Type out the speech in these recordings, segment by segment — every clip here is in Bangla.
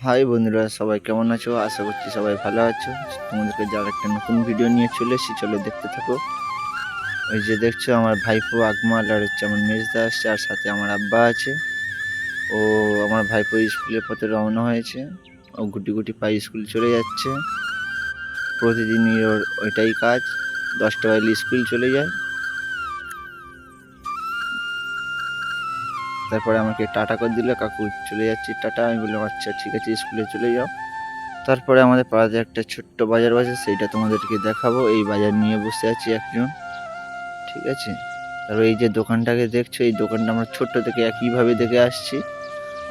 হাই বন্ধুরা, সবাই কেমন আছো? আশা করছি সবাই ভালো আছো। তোমাদেরকে যার একটা নতুন ভিডিও নিয়ে চলে এসেছি, চলো দেখতে থাকো। ওই যে দেখছো আমার ভাইপো আকমাল আর হচ্ছে আমার মেজদা আসছে, আর সাথে আমার আব্বা আছে। ও আমার ভাইপো স্কুলের পথে রওনা হয়েছে। ও গুটি গুটি পায়ে স্কুল চলে যাচ্ছে। প্রতিদিনই ওর ওইটাই কাজ, 10টা বাজলে স্কুল চলে যায়। তারপরে আমাকে টাটা করে দিল, কাকু চলে যাচ্ছি টাটা। আমি বললাম আচ্ছা ঠিক আছে, স্কুলে চলে যাও। তারপরে আমাদের পাড়াতে একটা ছোট্ট বাজার বসে, সেইটা তোমাদেরকে দেখাবো। এই বাজার নিয়ে বসে আছি একজন, ঠিক আছে। তারপর এই যে দোকানটাকে দেখছো, এই দোকানটা আমরা ছোট্ট থেকে একইভাবে দেখে আসছি।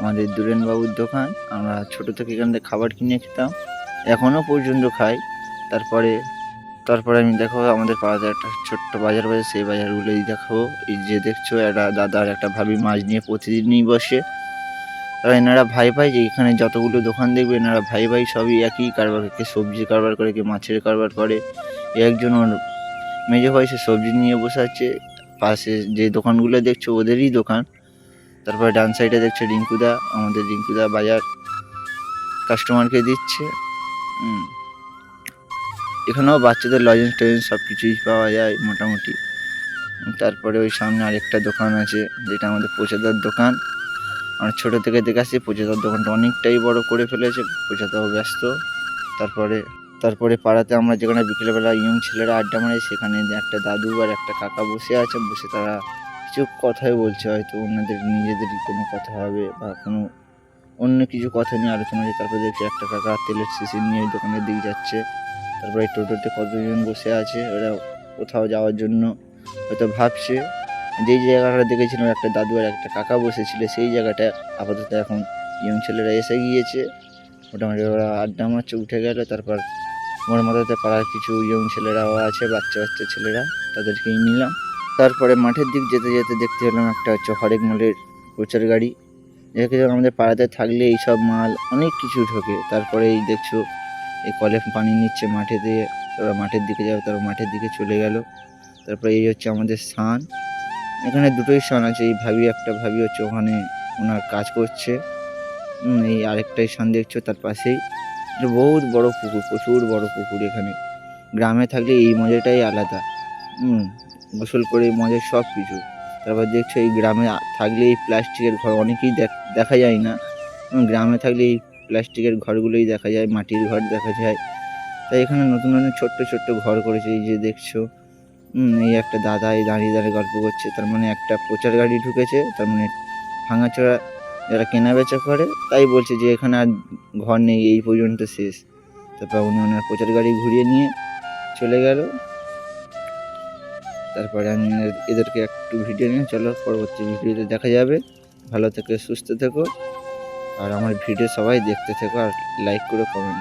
আমাদের দুরেন বাবুর দোকান। আমরা ছোট থেকে এখান থেকে খাবার কিনে খেতাম, এখনো পর্যন্ত খাই। তারপরে তারপরে আমি দেখো আমাদের পাড়াতে একটা ছোট্ট বাজার বসে, সেই বাজারগুলোই দেখাবো। এই যে দেখছো একটা দাদা আর একটা ভাবি মাছ নিয়ে প্রতিদিনই বসে। আর এনারা ভাই ভাই, যে এখানে যতগুলো দোকান দেখবে এনারা ভাই ভাই, সবই একই কারবার। কে সবজি কারবার করে, কে মাছের কারবার করে। একজন ওর মেজো ভাই, সে সবজি নিয়ে বসে আছে। পাশে যে দোকানগুলো দেখছো ওদেরই দোকান। তারপরে ডান সাইডে দেখছো রিঙ্কুদা, আমাদের রিঙ্কুদা বাজার কাস্টমারকে দিচ্ছে। এখানেও বাচ্চাদের লজেন্স টজেন্স সব কিছুই পাওয়া যায় মোটামুটি। তারপরে ওই সামনে আরেকটা দোকান আছে, যেটা আমাদের পোচাদার দোকান। আমরা ছোটো থেকে দেখে আসছি, পোচাদার দোকানটা অনেকটাই বড় করে ফেলেছে, পোচাদাও ব্যস্ত। তারপরে তারপরে পাড়াতে আমরা যেখানে বিকেলবেলা ইয়ং ছেলেরা আড্ডা মারে, সেখানে একটা দাদু আর একটা কাকা বসে আছে। বসে তারা কিছু কথাই বলছে, হয়তো ওনাদের নিজেদেরই কোনো কথা হবে বা কোনো অন্য কিছু কথা নিয়ে আলোচনা হচ্ছে। তারপরে দেখছি একটা কাকা তেলের শিশি নিয়ে ওই দোকানের দিকে যাচ্ছে। তারপরে টোটোতে কতজন বসে আছে, ওরা কোথাও যাওয়ার জন্য হয়তো ভাবছে। যেই জায়গাটা দেখেছিলাম একটা দাদু আর একটা কাকা বসেছিল, সেই জায়গাটা আপাতত এখন ইয়ং ছেলেরা এসে গিয়েছে। মোটামুটি ওরা আড্ডা মারছে, উঠে গেল। তারপর আমার মাথাতে পাড়ার কিছু ইয়ং ছেলেরাও আছে, বাচ্চা বাচ্চা ছেলেরা, তাদেরকেই নিলাম। তারপরে মাঠের দিক যেতে যেতে দেখতে পেলাম একটা হচ্ছে হরেক মালের প্রচার গাড়ি। দেখে আমাদের পাড়াতে থাকলে এইসব মাল অনেক কিছু ঢোকে। তারপরে এই দেখছো এই কলে পানি নিচ্ছে মাঠে দিয়ে, তারা মাঠের দিকে যাবে, তারা মাঠের দিকে চলে গেল। তারপরে এই হচ্ছে আমাদের স্থান। এখানে দুটোই স্থান আছে, এই একটা ভাবি হচ্ছে ওখানে ওনার কাজ করছে। এই আরেকটাই স্থান দেখছো তার পাশেই বহুত বড় পুকুর, প্রচুর বড় পুকুর। এখানে গ্রামে থাকলে এই মজাটাই আলাদা। গোসল করে মজার সব কিছু। তারপর দেখছো এই গ্রামে থাকলে এই প্লাস্টিকের ঘর অনেকেই দেখা যায় না। গ্রামে থাকলে এই প্লাস্টিকের ঘরগুলোই দেখা যায়, মাটির ঘর দেখা যায়। তাই এখানে নতুন নতুন ছোট্ট ছোট্ট ঘর করেছে। এই যে দেখছো এই একটা দাদা এই দাঁড়িয়ে দাঁড়িয়ে গল্প করছে। তার মানে একটা প্রচার গাড়ি ঢুকেছে, তার মানে ভাঙাচোরা যারা কেনা বেচা করে, তাই বলছে যে এখানে আর ঘর নেই, এই পর্যন্ত শেষ। তারপর উনি ওনার প্রচার গাড়ি ঘুরিয়ে নিয়ে চলে গেল। তারপরে আমি এদেরকে একটু ভিডিও নিয়ে, চলো পরবর্তী ভিডিওতে দেখা যাবে। ভালো থেকো, সুস্থ থেকো, আর আমার ভিডিও সবাই দেখতে থেকো, আর লাইক করে কমেন্ট